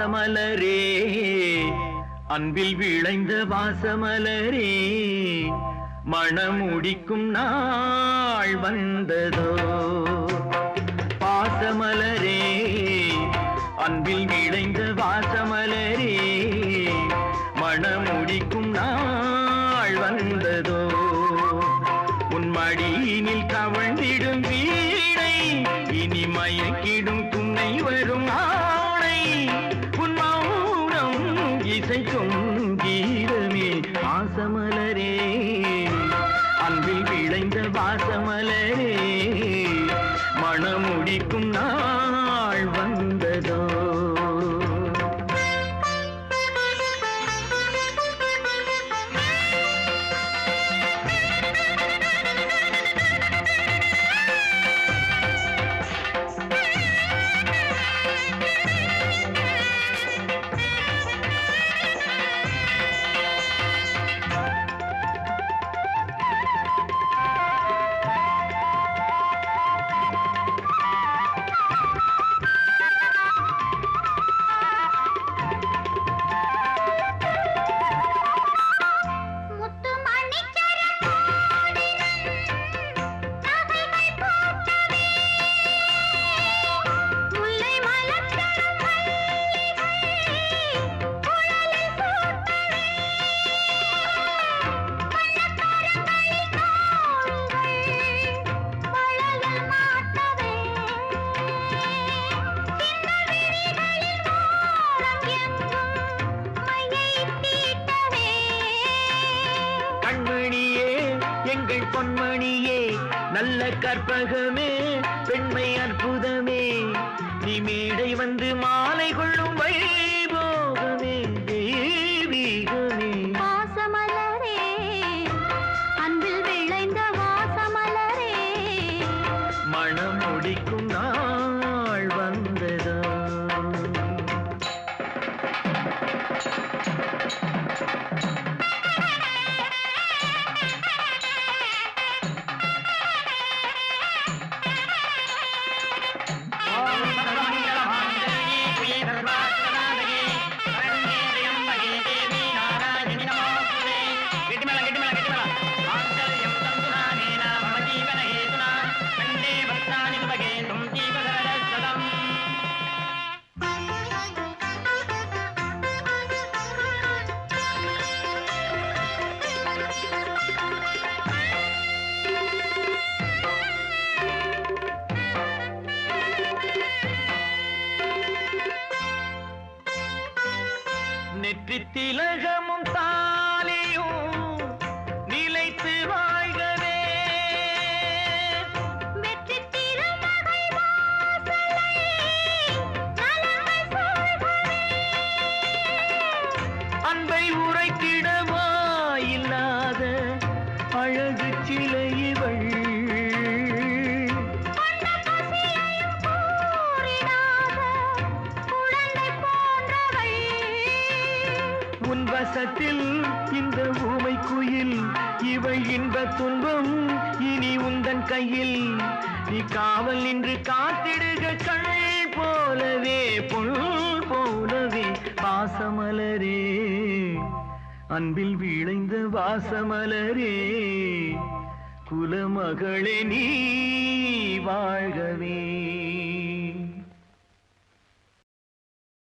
பாசமலரே அன்பில் விளைந்த வாசமலரே மணமுடிக்கும் நாள் வந்ததோ பாசமலரே அன்பில் விளைந்த வாசமலரே மணமுடிக்கும் நாள் வந்ததோ உன் மடியினில் கவழ்ந்திடும் வீணை இனி மயக்கிடும் துணை வரும் ஆணை உன் மௌனம் இசைக்கும் கீதமே வாசமலரே அன்பில் விளைந்த வாசமலரே மணமுடிக்கும் நாள் வந்ததோ எங்கள் பொன்மணியே நல்ல கற்பகமே பெண்மை அற்புதமே நீ மேடை வந்து மாலை கொள்ளும் வைபோகமே தெய்வீகமே வாசமலரே அன்பில் விளைந்த வாசமலரே மணம் முடிக்கும் நாள் வந்ததோ நெற்றி திலகமும் தாலியும் நிலைத்து வாழ்கவே வெற்றி திருமகள் வாசலை நலமை சொல்கவே அன்பை உரைத்திடவா இல்லாத அழகு சிலை இவள் உன் வசத்தில் இந்த ஊமை குயில் இவள் இன்ப துன்பம் இனி உந்தன் கையில் நீ காவல் நின்று காத்திடுக கண் போலவே பொன் போலவே வாசமலரே அன்பில் விளைந்த வாசமலரே குலமகளே நீ வாழ்கவே